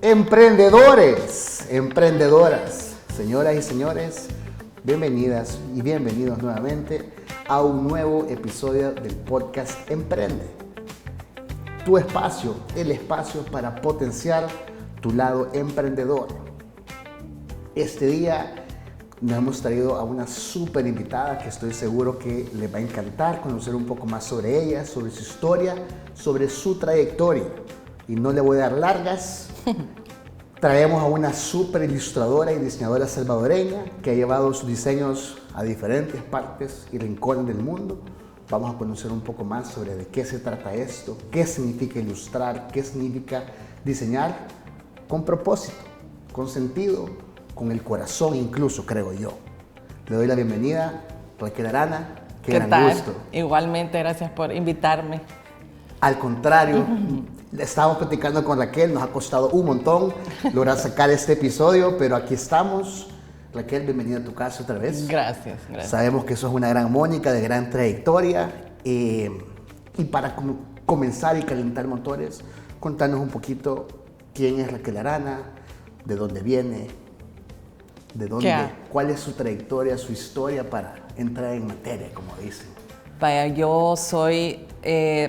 Emprendedores, emprendedoras, señoras y señores, bienvenidas y bienvenidos nuevamente a un nuevo episodio del podcast Emprende. Tu espacio, el espacio para potenciar tu lado emprendedor. Este día nos hemos traído a una súper invitada que estoy seguro que les va a encantar conocer un poco más sobre ella, sobre su historia, sobre su trayectoria. Y no le voy a dar largas. Traemos a una súper ilustradora y diseñadora salvadoreña que ha llevado sus diseños a diferentes partes y rincones del mundo. Vamos a conocer un poco más sobre de qué se trata esto, qué significa ilustrar, qué significa diseñar con propósito, con sentido, con el corazón incluso, creo yo. Le doy la bienvenida, Raquel Arana. ¿Qué tal? Gusto. Igualmente, gracias por invitarme. Al contrario, estábamos platicando con Raquel, nos ha costado un montón lograr sacar este episodio, pero aquí estamos. Raquel, bienvenida a tu casa otra vez. Gracias. Sabemos que sos una gran Mónica, de gran trayectoria. Y para comenzar y calentar motores, contanos un poquito quién es Raquel Arana, de dónde viene, cuál es su trayectoria, su historia para entrar en materia, como dicen. Vaya, yo soy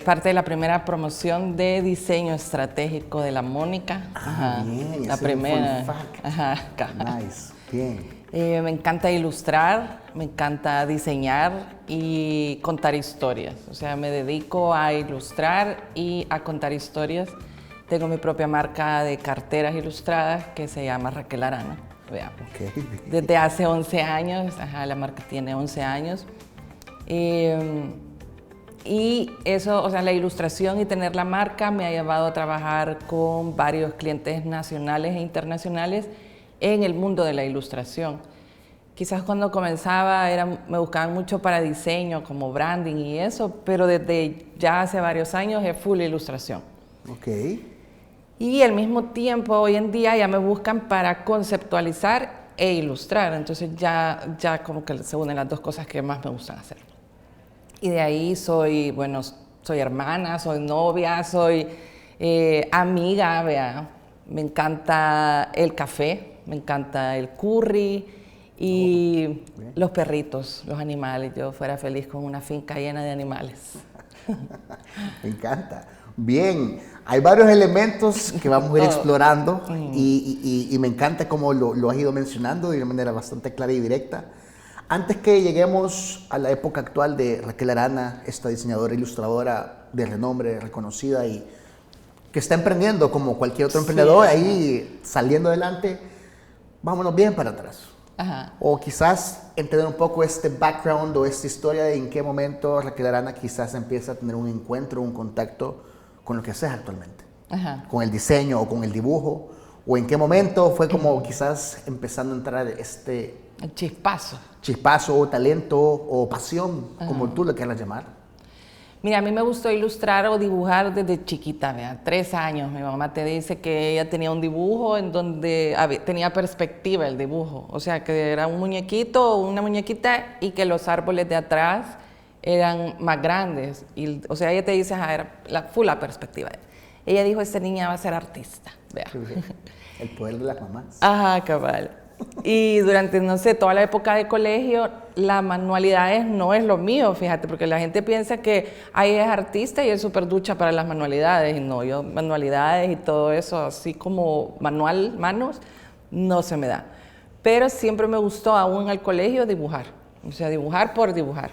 parte de la primera promoción de diseño estratégico de la Mónica. Bien, la primera. Fun fact. Ajá. Nice, bien. Me encanta ilustrar, me encanta diseñar y contar historias. O sea, me dedico a ilustrar y a contar historias. Tengo mi propia marca de carteras ilustradas que se llama Raquel Arana. Veamos. Okay. Desde hace 11 años, la marca tiene 11 años. Y eso, o sea, la ilustración y tener la marca me ha llevado a trabajar con varios clientes nacionales e internacionales en el mundo de la ilustración. Quizás cuando comenzaba me buscaban mucho para diseño, como branding y eso, pero desde ya hace varios años es full ilustración. Okay. Y al mismo tiempo, hoy en día ya me buscan para conceptualizar e ilustrar. Entonces ya como que se unen las dos cosas que más me gustan hacer. Y de ahí soy hermana, soy novia, soy amiga, vea. Me encanta el café, me encanta el curry y los perritos, los animales. Yo fuera feliz con una finca llena de animales. Me encanta. Bien, hay varios elementos que vamos a ir explorando y me encanta cómo lo has ido mencionando de una manera bastante clara y directa. Antes que lleguemos a la época actual de Raquel Arana, esta diseñadora e ilustradora de renombre, reconocida y que está emprendiendo como cualquier otro emprendedor, ahí saliendo adelante, vámonos bien para atrás. Ajá. O quizás entender un poco este background o esta historia de en qué momento Raquel Arana quizás empieza a tener un encuentro, un contacto con lo que haces actualmente. Ajá. Con el diseño o con el dibujo, o en qué momento fue como quizás empezando a entrar el chispazo o talento o pasión, como tú lo quieras llamar. Mira, a mí me gustó ilustrar o dibujar desde chiquita, vea, 3 años. Mi mamá te dice que ella tenía un dibujo en donde tenía perspectiva el dibujo. O sea, que era un muñequito o una muñequita y que los árboles de atrás eran más grandes. Y, o sea, ella te dice, era la perspectiva. Ella dijo, esta niña va a ser artista, vea. El poder de las mamás. Ajá, cabal. Y durante, no sé, toda la época de colegio, las manualidades no es lo mío, fíjate, porque la gente piensa que ahí es artista y es súper ducha para las manualidades. Y no, yo manualidades y todo eso, así como manos, no se me da. Pero siempre me gustó, aún al colegio, dibujar. O sea, dibujar por dibujar.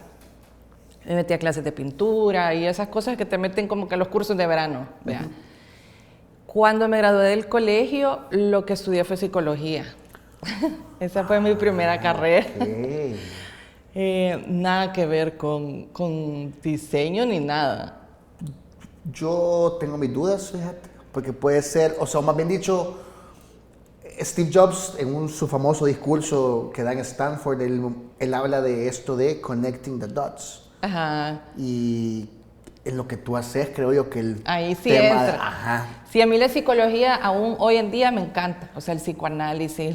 Me metí a clases de pintura y esas cosas que te meten como que a los cursos de verano, vea. Cuando me gradué del colegio, lo que estudié fue psicología. Esa fue mi primera carrera. Nada que ver con diseño ni nada. Yo tengo mis dudas, fíjate, porque puede ser, o sea, más bien dicho, Steve Jobs en su famoso discurso que da en Stanford, él habla de esto de connecting the dots. Ajá. Y en lo que tú haces, creo yo que el ahí sí tema entra. Ajá. Sí, a mí la psicología aún hoy en día me encanta. O sea, el psicoanálisis,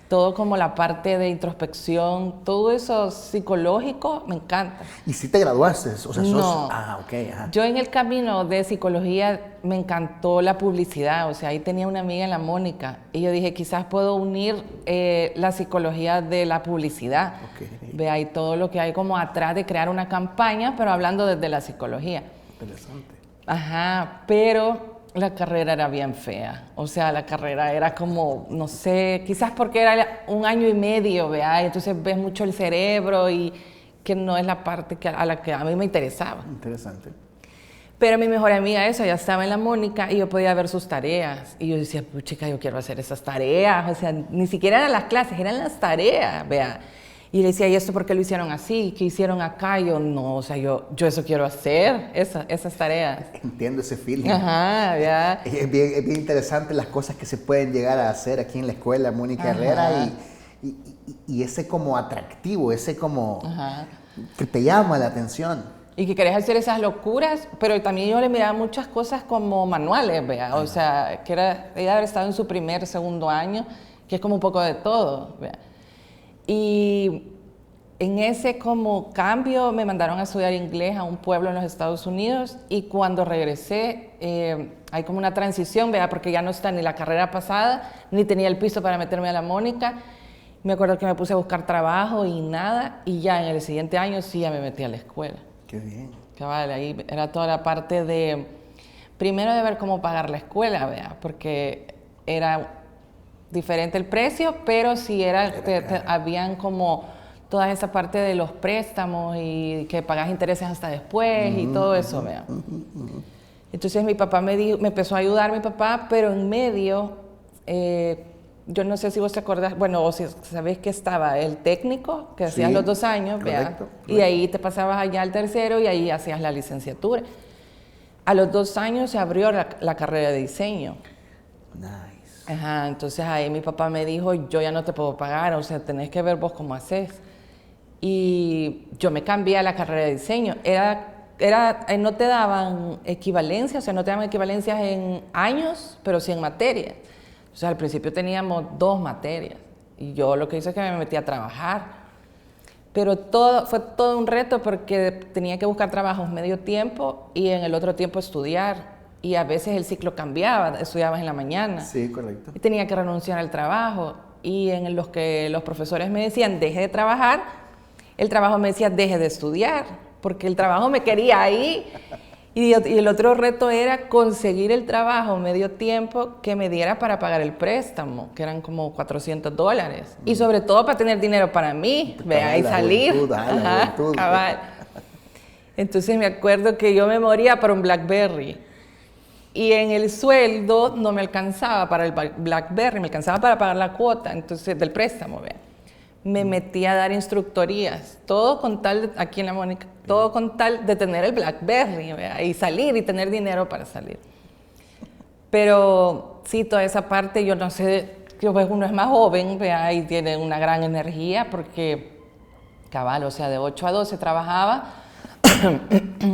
Todo como la parte de introspección, todo eso psicológico, me encanta. ¿Y si te graduaste? O sea, No. Ok, ajá. Yo en el camino de psicología me encantó la publicidad, o sea, ahí tenía una amiga en la Mónica y yo dije, quizás puedo unir la psicología de la publicidad. Okay. Ve ahí todo lo que hay como atrás de crear una campaña, pero hablando desde la psicología. Interesante. Ajá, pero la carrera era bien fea, o sea, la carrera era como, no sé, quizás porque era 1 año y medio, ¿vea? Entonces ves mucho el cerebro y que no es la parte a la que a mí me interesaba. Interesante. Pero mi mejor amiga, eso, ya estaba en la Mónica y yo podía ver sus tareas. Y yo decía, pues chica, yo quiero hacer esas tareas, o sea, ni siquiera eran las clases, eran las tareas, ¿vea? Y le decía, ¿y esto por qué lo hicieron así? ¿Qué hicieron acá? Y yo, no, o sea, yo eso quiero hacer, esas tareas. Entiendo ese feeling. Ajá, ya. Es bien interesante las cosas que se pueden llegar a hacer aquí en la escuela Mónica Herrera y ese como atractivo, ese como que te llama la atención. Y que querés hacer esas locuras, pero también yo le miraba muchas cosas como manuales, ¿vea? O sea, que ella haber estado en su segundo año, que es como un poco de todo, ¿vea? Y en ese como cambio me mandaron a estudiar inglés a un pueblo en los Estados Unidos y cuando regresé hay como una transición, ¿vea? Porque ya no está ni la carrera pasada, ni tenía el piso para meterme a la Mónica. Me acuerdo que me puse a buscar trabajo y nada, y ya en el siguiente año sí ya me metí a la escuela. Qué bien. Cabal, ahí era toda la parte de, primero de ver cómo pagar la escuela, ¿vea? Porque era diferente el precio, pero sí habían como toda esa parte de los préstamos y que pagas intereses hasta después y todo eso, ¿vea? Entonces mi papá me empezó a ayudar mi papá, pero en medio, yo no sé si vos te acordás, bueno, o si sabés que estaba el técnico, que hacías los 2 años, ¿vea? Y de ahí te pasabas allá al tercero y ahí hacías la licenciatura. A los 2 años se abrió la carrera de diseño. Nice. Ajá, entonces ahí mi papá me dijo, yo ya no te puedo pagar, o sea, tenés que ver vos cómo haces. Y yo me cambié a la carrera de diseño. No te daban equivalencia, o sea, no te daban equivalencias en años, pero sí en materias. O sea, al principio teníamos 2 materias y yo lo que hice es que me metí a trabajar. Pero fue todo un reto porque tenía que buscar trabajos medio tiempo y en el otro tiempo estudiar. Y a veces el ciclo cambiaba, estudiabas en la mañana. Sí, correcto. Y tenía que renunciar al trabajo. Y en los que los profesores me decían, deje de trabajar, el trabajo me decía, deje de estudiar, porque el trabajo me quería ahí. Y el otro reto era conseguir el trabajo medio tiempo que me diera para pagar el préstamo, que eran como $400. Y sobre todo para tener dinero para mí, vea, y salir. La juventud. Cabal. Entonces me acuerdo que yo me moría por un BlackBerry. Y en el sueldo no me alcanzaba para el BlackBerry, me alcanzaba para pagar la cuota entonces, del préstamo, vea. Me metí a dar instructorías, todo con tal, aquí en la Mónica, todo con tal de tener el BlackBerry, ¿vea? Y salir y tener dinero para salir. Pero sí, toda esa parte, yo no sé, pues uno es más joven, ¿vea? Y tiene una gran energía porque, cabal, o sea, de 8 a 12 trabajaba,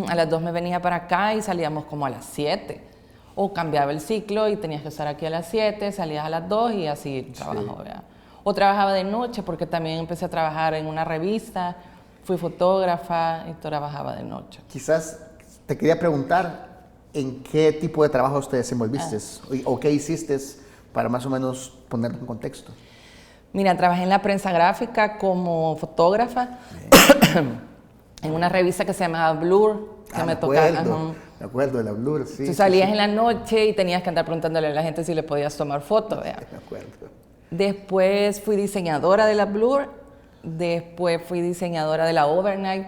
a las 2 me venía para acá y salíamos como a las 7. O cambiaba el ciclo y tenías que estar aquí a las 7, salías a las 2 y así trabajo, ¿vea? O trabajaba de noche porque también empecé a trabajar en una revista, fui fotógrafa y trabajaba de noche. Quizás te quería preguntar en qué tipo de trabajo te desenvolviste o qué hiciste para más o menos ponerlo en contexto. Mira, trabajé en la prensa gráfica como fotógrafa en una revista que se llamaba Blur, que me tocaba. Me acuerdo de la Blur, sí. Tú salías en la noche y tenías que andar preguntándole a la gente si le podías tomar fotos, ¿vea? Me acuerdo. Después fui diseñadora de la Blur, después fui diseñadora de la Overnight,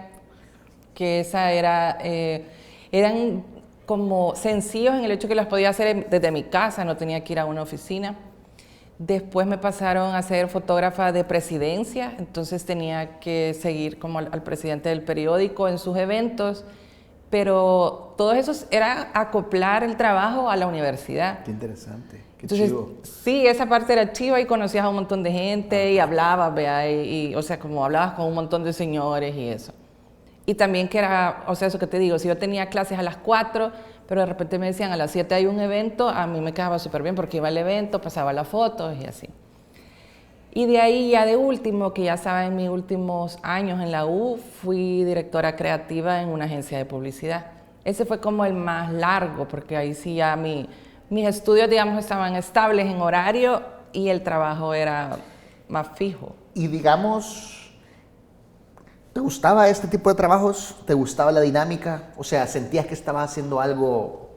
que esa eran como sencillos en el hecho que las podía hacer desde mi casa, no tenía que ir a una oficina. Después me pasaron a ser fotógrafa de presidencia, entonces tenía que seguir como al presidente del periódico en sus eventos, pero todo eso era acoplar el trabajo a la universidad. Qué interesante, qué entonces, chivo. Sí, esa parte era chiva y conocías a un montón de gente y hablabas, ¿vea? O sea, como hablabas con un montón de señores y eso. Y también que era, o sea, eso que te digo, si yo tenía clases a las 4, pero de repente me decían a las 7 hay un evento, a mí me quedaba súper bien porque iba al evento, pasaba las fotos y así. Y de ahí ya de último, que ya estaba en mis últimos años en la U, fui directora creativa en una agencia de publicidad. Ese fue como el más largo, porque ahí sí ya mis estudios, digamos, estaban estables en horario y el trabajo era más fijo. Y digamos, ¿te gustaba este tipo de trabajos? ¿Te gustaba la dinámica? O sea, ¿sentías que estabas haciendo algo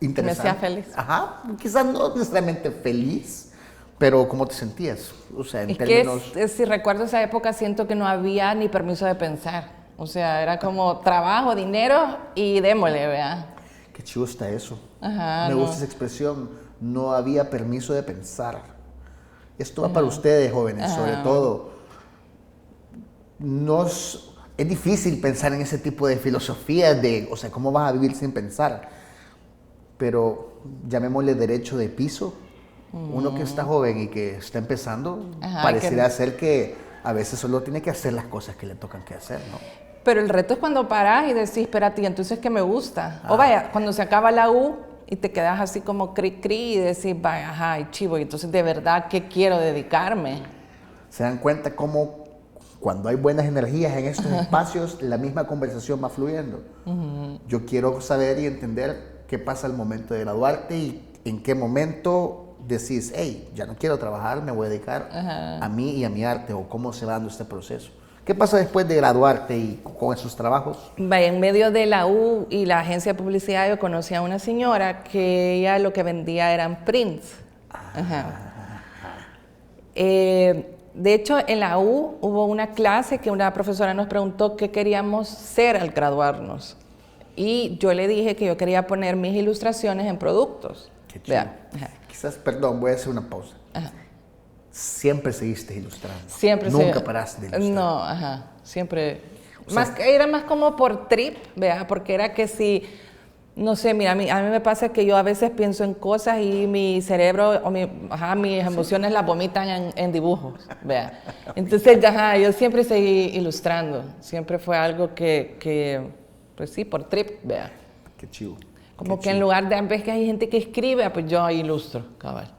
interesante? Me hacía feliz. Ajá, quizás no necesariamente feliz, pero ¿cómo te sentías? O sea, en Es términos... que si recuerdo esa época, siento que no había ni permiso de pensar. O sea, era como trabajo, dinero y démosle, ¿verdad? Qué chido está eso. Ajá, Me no. gusta esa expresión, no había permiso de pensar. Esto va para ustedes, jóvenes, sobre todo. Es difícil pensar en ese tipo de filosofías de, o sea, ¿cómo vas a vivir sin pensar? Pero llamémosle derecho de piso. Uno que está joven y que está empezando, Ajá, pareciera ser que a veces solo tiene que hacer las cosas que le tocan que hacer, ¿no? Pero el reto es cuando paras y decís, espérate, entonces ¿qué me gusta? O vaya, cuando se acaba la U y te quedas así como cri y decís, vaya, ajá, y chivo, y entonces de verdad, ¿qué quiero dedicarme? Se dan cuenta cómo cuando hay buenas energías en estos espacios, la misma conversación va fluyendo. Yo quiero saber y entender qué pasa al momento de graduarte y en qué momento decís, hey, ya no quiero trabajar, me voy a dedicar a mí y a mi arte, o cómo se va dando este proceso. ¿Qué pasa después de graduarte y con esos trabajos? Vaya, en medio de la U y la agencia de publicidad yo conocí a una señora que ella lo que vendía eran prints. De hecho, en la U hubo una clase que una profesora nos preguntó qué queríamos ser al graduarnos. Y yo le dije que yo quería poner mis ilustraciones en productos. Qué chido. Vea. Quizás, perdón, voy a hacer una pausa. Siempre seguiste ilustrando. Siempre. Nunca paraste de ilustrar. No, siempre. O sea, Era más como por trip, vea, porque era que si, no sé, mira, a mí me pasa que yo a veces pienso en cosas y mi cerebro o mis emociones las vomitan en dibujos, vea. Entonces, yo siempre seguí ilustrando. Siempre fue algo que pues sí, por trip, vea. Qué chido. Como que en lugar de, en vez que hay gente que escribe, pues yo ilustro, cabal.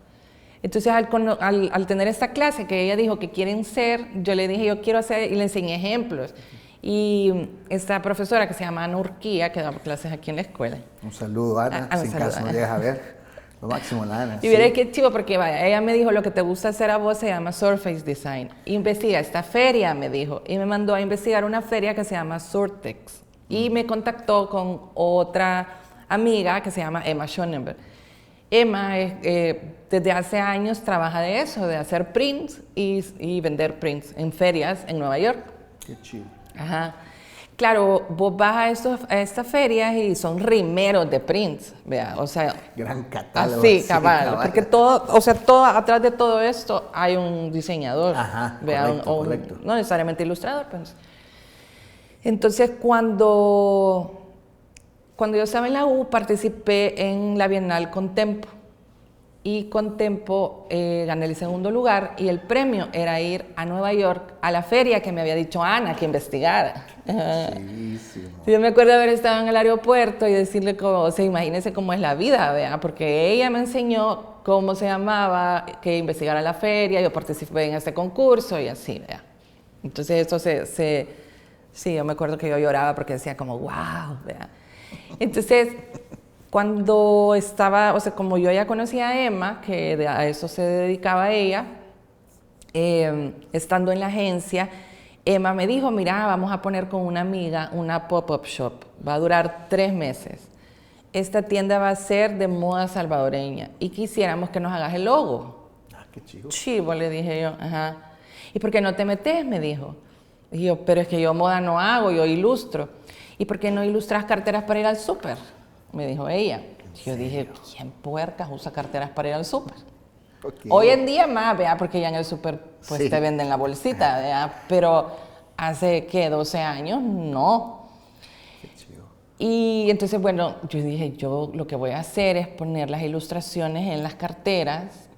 Entonces, al tener esta clase que ella dijo que quieren ser, yo le dije, yo quiero hacer, y le enseñé ejemplos. Y esta profesora que se llama Ana Urquía, que da clases aquí en la escuela. Un saludo, Ana, Un sin saludo, caso no Ana. llegas a ver. Lo máximo, la Ana. Y veré qué chivo, porque vaya, ella me dijo, lo que te gusta hacer a vos se llama Surface Design. Investiga esta feria, me dijo, y me mandó a investigar una feria que se llama Surtex. Y me contactó con otra amiga que se llama Emma Schonenberg. Emma desde hace años trabaja de eso, de hacer prints y vender prints en ferias en Nueva York. Qué chido. Ajá. Claro, vos vas a estas ferias y son rimeros de prints, vea, o sea... Gran catálogo. Así, cabal, porque todo, atrás de todo esto hay un diseñador, Ajá, vea, correcto. no necesariamente ilustrador, pues. Entonces, cuando yo estaba en la U, participé en la Bienal Contempo. Y Contempo gané el segundo lugar y el premio era ir a Nueva York a la feria que me había dicho Ana que investigara. Chidísimo. Yo me acuerdo de haber estado en el aeropuerto y decirle como, o sea, imagínese cómo es la vida, ¿vea? Porque ella me enseñó cómo se llamaba, que investigara la feria, yo participé en este concurso y así, ¿vea? Entonces eso sí, yo me acuerdo que yo lloraba porque decía como, wow, ¿vea? Entonces, cuando estaba, o sea, como yo ya conocía a Emma, que a eso se dedicaba ella, estando en la agencia, Emma me dijo, mira, vamos a poner con una amiga una pop-up shop, va a durar 3 meses. Esta tienda va a ser de moda salvadoreña y quisiéramos que nos hagas el logo. Ah, qué chido. Chivo, le dije yo, ajá. ¿Y por qué no te metes? Me dijo. Y yo, pero es que yo moda no hago, yo ilustro. ¿Y por qué no ilustras carteras para ir al súper? Me dijo ella. Yo dije, ¿quién puercas usa carteras para ir al súper? Okay. Hoy en día más, vea, porque ya en el súper pues Sí. te venden la bolsita, vea, pero hace, ¿qué? 12 años, no. Qué chido. Y entonces, bueno, yo dije, yo lo que voy a hacer es poner las ilustraciones en las carteras,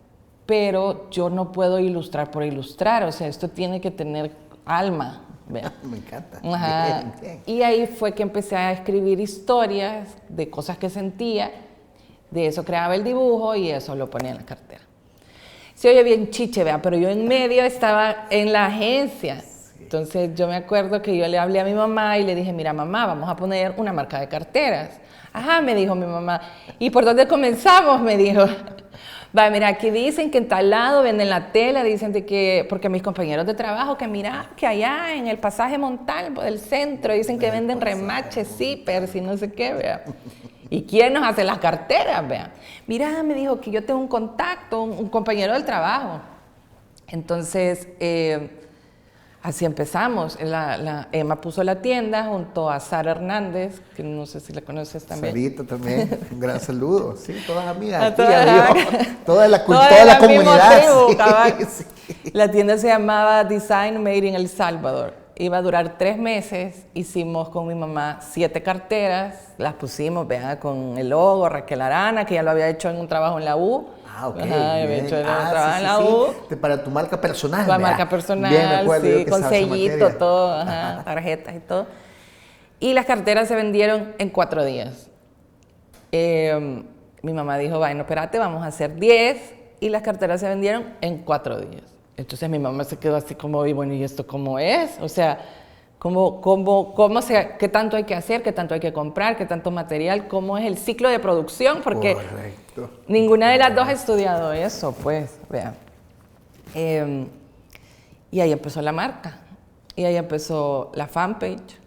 pero yo no puedo ilustrar por ilustrar, o sea, esto tiene que tener alma, vea. Me encanta. Ajá. Bien, bien. Y ahí fue que empecé a escribir historias de cosas que sentía, de eso creaba el dibujo y eso lo ponía en la cartera. se oye bien chiche, vea, pero yo en medio estaba en la agencia. Entonces yo me acuerdo que yo le hablé a mi mamá y le dije, mira mamá, vamos a poner una marca de carteras. Ajá, me dijo mi mamá. ¿Y por dónde comenzamos? Me dijo. Va, mira, aquí dicen que en tal lado venden la tela, dicen de que, porque mis compañeros de trabajo, que mira, que allá en el pasaje Montalvo del centro, dicen que venden remaches, zippers y no sé qué, vea. ¿Y quién nos hace las carteras, vea? Mira, me dijo que yo tengo un contacto, un compañero del trabajo. Entonces, así empezamos. Emma puso la tienda junto a Sara Hernández, que no sé si la conoces también. Sarita también, un gran saludo. Sí, todas amigas. Toda la comunidad. Tribu, sí. La tienda se llamaba Design Made in El Salvador. Iba a durar 3 meses. Hicimos con mi mamá 7 carteras. Las pusimos, vean, con el logo, Raquel Arana, que ya lo había hecho en un trabajo en la U. Ah, ok. Ajá, había hecho un trabajo en la U. Para tu marca personal. Para marca personal, bien, me acuerdo sí, con sellito, todo, ajá, tarjetas y todo. Y las carteras se vendieron en 4 días. Mi mamá dijo, bueno, espérate, vamos a hacer 10. Y las carteras se vendieron en 4 días. Entonces mi mamá se quedó así como, y bueno, ¿y esto cómo es? O sea, ¿qué tanto hay que hacer? ¿Qué tanto hay que comprar? ¿Qué tanto material? ¿Cómo es el ciclo de producción? Porque correcto. Ninguna de las dos ha estudiado eso, pues, vean. Y ahí empezó la marca. Y ahí empezó la fanpage.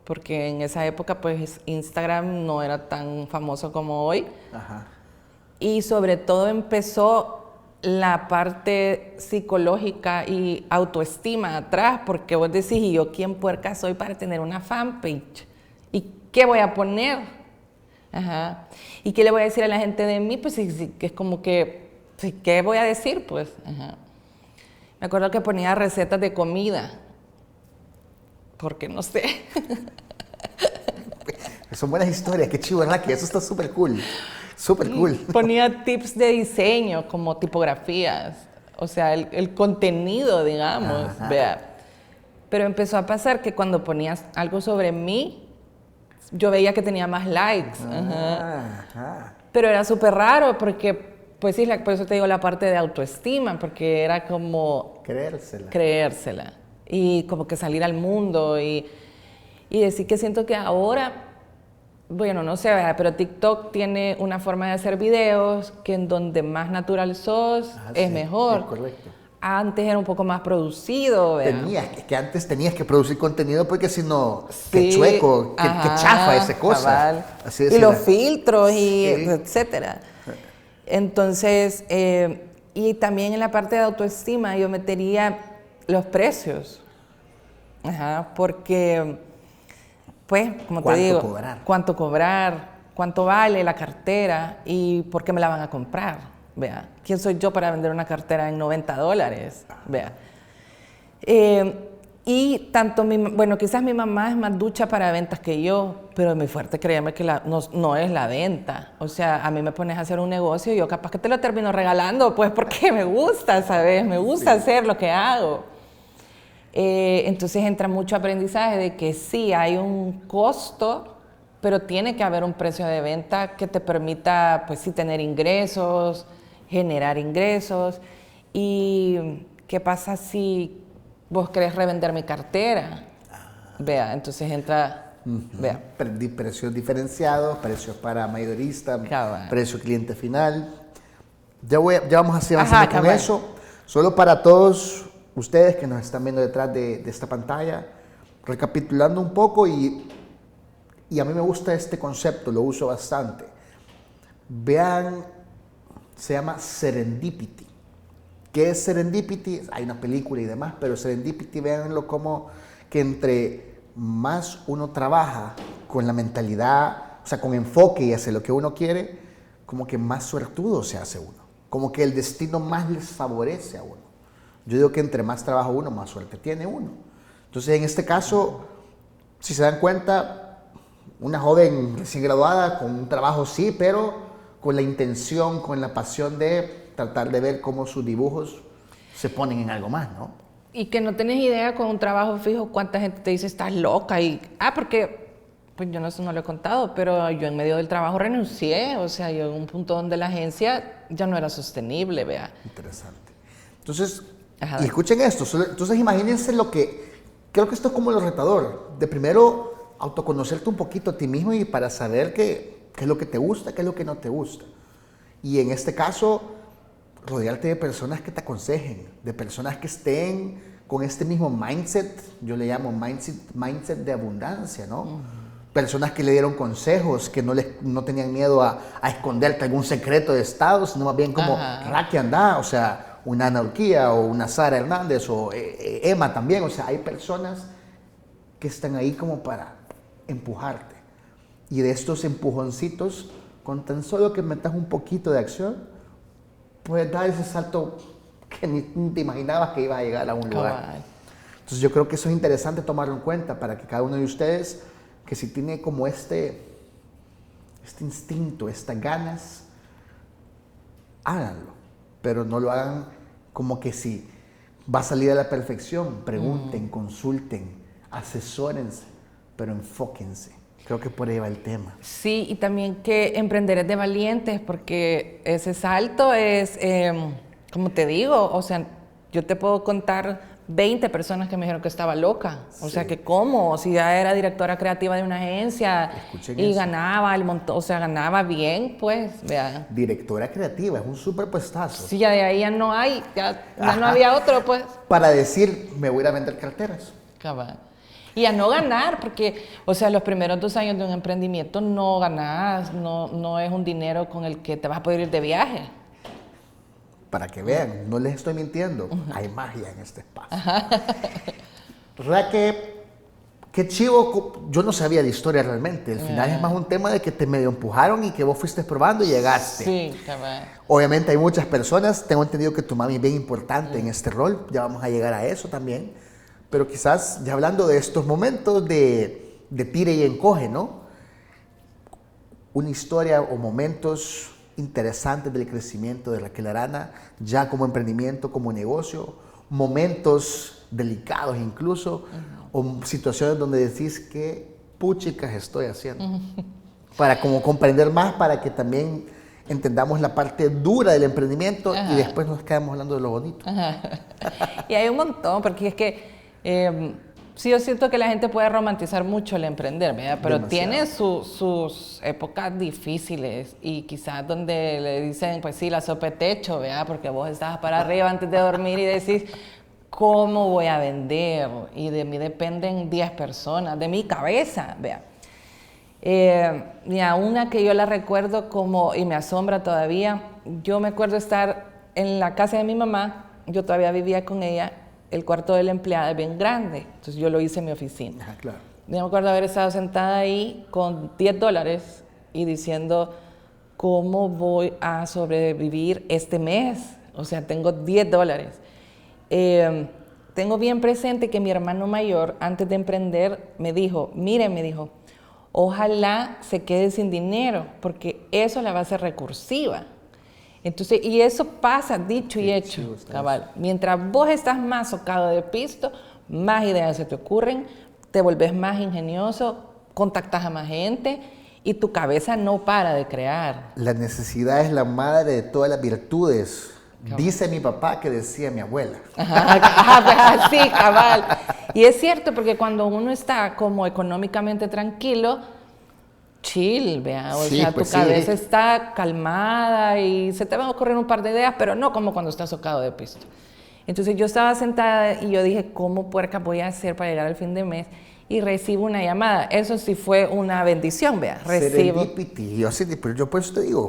Porque en esa época, pues, Instagram no era tan famoso como hoy. Ajá. Y sobre todo empezó la parte psicológica y autoestima atrás, porque vos decís, ¿y yo quién puerca soy para tener una fanpage? ¿Y qué voy a poner? Ajá. ¿Y qué le voy a decir a la gente de mí? Pues sí, que es como que, sí, ¿qué voy a decir? Pues, ajá. Me acuerdo que ponía recetas de comida, porque no sé. Son buenas historias, qué chivo, ¿verdad? Que eso está súper cool. Súper cool. Ponía tips de diseño, como tipografías, o sea, el contenido, digamos, vea. Pero empezó a pasar que cuando ponías algo sobre mí, yo veía que tenía más likes. Ajá. Pero era súper raro porque, pues sí, por eso te digo la parte de autoestima, porque era como... Creérsela. Y como que salir al mundo y decir que siento que ahora... Bueno, no sé, pero TikTok tiene una forma de hacer videos que en donde más natural sos es mejor. Es correcto. Antes era un poco más producido, ¿verdad? Que antes tenías que producir contenido porque si no, qué chueco, qué chafa esa cosa. Así y los filtros y etcétera. Entonces, y también en la parte de autoestima yo metería los precios. Ajá, porque... Pues, como te digo, ¿cuánto cobrar? ¿Cuánto vale la cartera? ¿Y por qué me la van a comprar? Vea, ¿quién soy yo para vender una cartera en $90? Vea. Y tanto, bueno, quizás mi mamá es más ducha para ventas que yo, pero mi fuerte, créeme que no es la venta. O sea, a mí me pones a hacer un negocio y yo capaz que te lo termino regalando, pues porque me gusta, ¿sabes? Me gusta hacer lo que hago. Entonces entra mucho aprendizaje de que sí hay un costo, pero tiene que haber un precio de venta que te permita, pues sí, tener ingresos, generar ingresos. ¿Y qué pasa si vos querés revender mi cartera? Vea, entonces entra, vea. Precios diferenciados, precios para mayorista, precio cliente final. Ya vamos a seguir avanzando con eso. Solo para todos ustedes que nos están viendo detrás de esta pantalla, recapitulando un poco y a mí me gusta este concepto, lo uso bastante. Vean, se llama Serendipity. ¿Qué es Serendipity? Hay una película y demás, pero Serendipity, véanlo como que entre más uno trabaja con la mentalidad, o sea, con enfoque y hace lo que uno quiere, como que más suertudo se hace uno. Como que el destino más les favorece a uno. Yo digo que entre más trabaja uno, más suerte tiene uno. Entonces, en este caso, si se dan cuenta, una joven recién graduada con un trabajo sí, pero con la intención, con la pasión de tratar de ver cómo sus dibujos se ponen en algo más, ¿no? Y que no tenés idea con un trabajo fijo cuánta gente te dice estás loca porque pues yo no lo he contado, pero yo en medio del trabajo renuncié, o sea, yo en un punto donde la agencia ya no era sostenible, vea. Interesante. Entonces, Ajá. y escuchen esto, entonces imagínense creo que esto es como lo retador, de primero autoconocerte un poquito a ti mismo y para saber qué es lo que te gusta, qué es lo que no te gusta. Y en este caso, rodearte de personas que te aconsejen, de personas que estén con este mismo mindset, yo le llamo mindset de abundancia, ¿no? Personas que le dieron consejos, que no tenían miedo a esconderte algún secreto de Estado, sino más bien como, Raquel anda, o sea, una Ana Urquía o una Sara Hernández o Emma también, o sea, hay personas que están ahí como para empujarte. Y de estos empujoncitos, con tan solo que metas un poquito de acción, puedes dar ese salto que ni te imaginabas que ibas a llegar a un lugar. Entonces yo creo que eso es interesante tomarlo en cuenta para que cada uno de ustedes, que si tiene como este instinto, estas ganas, háganlo. Pero no lo hagan como que si va a salir a la perfección. Pregunten, consulten, asesórense, pero enfóquense. Creo que por ahí va el tema. Sí, y también que emprender es de valientes, porque ese salto es, como te digo, o sea, yo te puedo contar 20 personas que me dijeron que estaba loca. O sea, que cómo, si ya era directora creativa de una agencia. Escuchen y eso. ganaba el montón, o sea, ganaba bien, pues, vea. Directora creativa, es un súper puestazo. Sí, ya de ahí ya no hay, ya no había otro, pues. Para decir, me voy a ir a vender carteras. Cabal. Y a no ganar, porque, o sea, los primeros 2 años de un emprendimiento no ganas, no es un dinero con el que te vas a poder ir de viaje. Para que vean, no les estoy mintiendo, hay magia en este espacio. Raquel, qué chivo, yo no sabía la historia realmente, al final es más un tema de que te medio empujaron y que vos fuiste probando y llegaste. Sí, cabal. Obviamente hay muchas personas, tengo entendido que tu mami es bien importante en este rol, ya vamos a llegar a eso también, pero quizás ya hablando de estos momentos de tire y encoge, ¿no? Una historia o momentos interesantes del crecimiento de Raquel Arana, ya como emprendimiento, como negocio, momentos delicados incluso, o situaciones donde decís qué puchicas estoy haciendo, para como comprender más, para que también entendamos la parte dura del emprendimiento y después nos quedamos hablando de lo bonito. Y hay un montón, porque es que sí, yo siento que la gente puede romantizar mucho el emprender, ¿verdad? Pero Demasiado. tiene sus épocas difíciles y quizás donde le dicen, pues sí, la sopa de techo, ¿verdad? Porque vos estabas para arriba antes de dormir y decís, ¿cómo voy a vender? Y de mí dependen 10 personas, de mi cabeza, ¿verdad? Y a una que yo la recuerdo como, y me asombra todavía, yo me acuerdo estar en la casa de mi mamá, yo todavía vivía con ella, el cuarto de la empleada es bien grande, entonces yo lo hice en mi oficina. Ajá, claro. Yo me acuerdo haber estado sentada ahí con $10 y diciendo, ¿cómo voy a sobrevivir este mes? O sea, tengo $10. Tengo bien presente que mi hermano mayor, antes de emprender, me dijo, ojalá se quede sin dinero, porque eso la va a hacer recursiva. Entonces, y eso pasa, dicho y hecho, cabal. Mientras vos estás más socado de pisto, más ideas se te ocurren, te volvés más ingenioso, contactas a más gente y tu cabeza no para de crear. La necesidad es la madre de todas las virtudes. Dice mi papá que decía mi abuela. Sí, cabal. Y es cierto, porque cuando uno está como económicamente tranquilo, chill, vea, o sea, pues tu cabeza está calmada y se te van a ocurrir un par de ideas, pero no como cuando estás socado de pisto. Entonces yo estaba sentada y yo dije, ¿cómo puerca voy a hacer para llegar al fin de mes? Y recibo una llamada. Eso sí fue una bendición, vea. Recibo. Serendipity. Yo por eso te digo.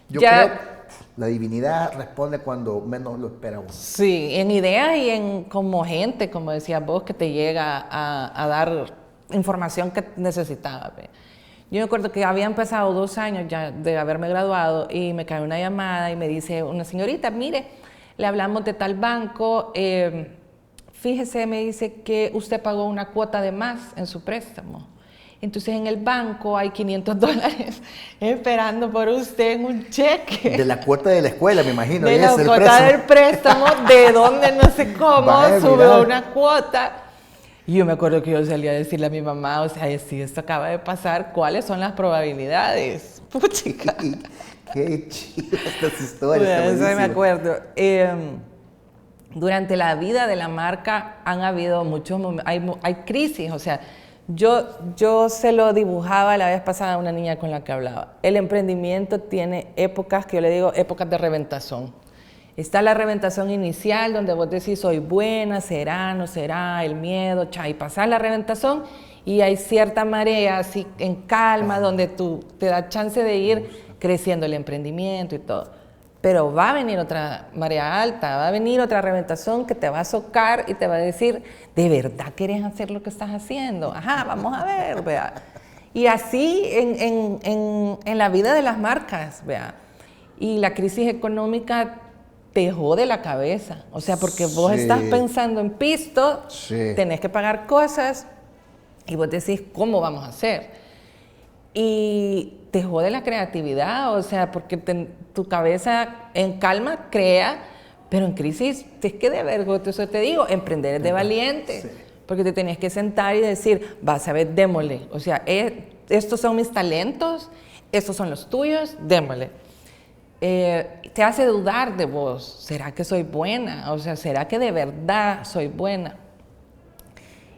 Yo ya, creo la divinidad responde cuando menos lo espera uno. Sí, en ideas y en como gente, como decías vos, que te llega a dar información que necesitaba, vea. Yo me acuerdo que había empezado 2 años ya de haberme graduado y me cae una llamada y me dice una señorita, mire, le hablamos de tal banco, fíjese, me dice que usted pagó una cuota de más en su préstamo. Entonces en el banco hay $500 esperando por usted en un cheque. De la cuota de la escuela, me imagino. De la cuota del préstamo, de donde no sé cómo, subió una cuota. Y yo me acuerdo que yo salía a decirle a mi mamá, o sea, si esto acaba de pasar, ¿cuáles son las probabilidades? Puchica. Qué chidas estas historias. Bueno, eso me acuerdo. durante la vida de la marca han habido muchos momentos, hay crisis, o sea, yo se lo dibujaba la vez pasada a una niña con la que hablaba. El emprendimiento tiene épocas que yo le digo épocas de reventazón. Está la reventazón inicial donde vos decís soy buena, será, no será, el miedo, y pasás la reventazón y hay cierta marea así en calma donde tú te da chance de ir creciendo el emprendimiento y todo. Pero va a venir otra marea alta, va a venir otra reventazón que te va a socar y te va a decir, ¿de verdad querés hacer lo que estás haciendo? Ajá, vamos a ver, vea. Y así en la vida de las marcas, vea. Y la crisis económica te jode la cabeza. O sea, porque vos estás pensando en pisto, tenés que pagar cosas y vos decís, ¿cómo vamos a hacer? Y te jode la creatividad, o sea, porque tu cabeza en calma crea, pero en crisis es que de vergo, eso te digo, emprender es de valiente, porque te tenés que sentar y decir, vas a ver, démosle, o sea, estos son mis talentos, estos son los tuyos, démosle. Te hace dudar de vos, ¿será que soy buena? O sea, ¿será que de verdad soy buena?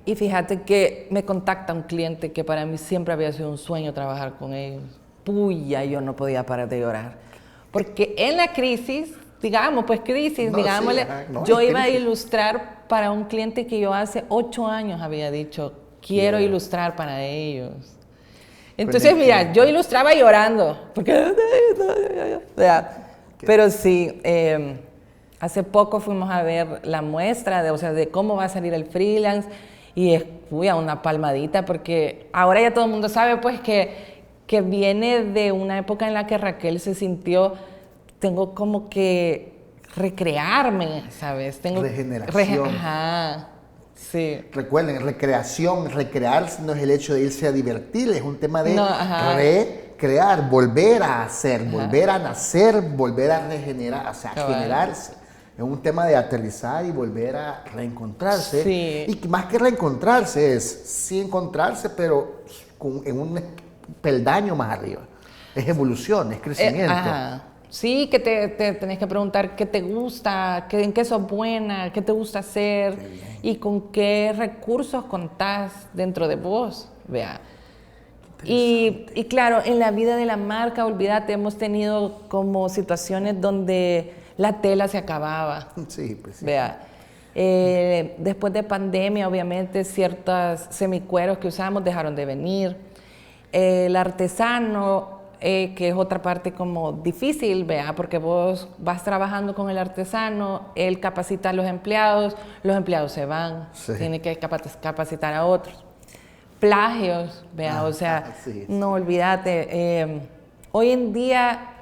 Y fíjate que me contacta un cliente que para mí siempre había sido un sueño trabajar con ellos. Puya, yo no podía parar de llorar. Porque en la crisis, digamos, pues crisis, digámosle, yo iba a ilustrar para un cliente que yo hace 8 años había dicho, quiero ilustrar para ellos. Entonces, mira, yo ilustraba llorando. Porque, pero sí, hace poco fuimos a ver la muestra de cómo va a salir el freelance. Y es una palmadita porque ahora ya todo el mundo sabe pues que viene de una época en la que Raquel se sintió, tengo como que recrearme, ¿sabes? Regeneración. Ajá, sí. Recuerden, recrearse no es el hecho de irse a divertir, es un tema de recrear, volver a hacer, volver a nacer, volver a regenerar, o sea, generarse. Es un tema de aterrizar y volver a reencontrarse. Sí. Y más que reencontrarse es sí encontrarse, pero en un peldaño más arriba. Es evolución, es crecimiento. Sí, que te tenés que preguntar qué te gusta, en qué sos buena, qué te gusta hacer y con qué recursos contás dentro de vos. Vea. Y claro, en la vida de la marca, olvídate, hemos tenido como situaciones donde la tela se acababa. Sí, pues sí. Vea. Después de pandemia, obviamente, ciertos semicueros que usamos dejaron de venir. El artesano, que es otra parte como difícil, vea, porque vos vas trabajando con el artesano, él capacita a los empleados se van, tiene que capacitar a otros. Plagios, vea, o sea, no olvídate. Hoy en día,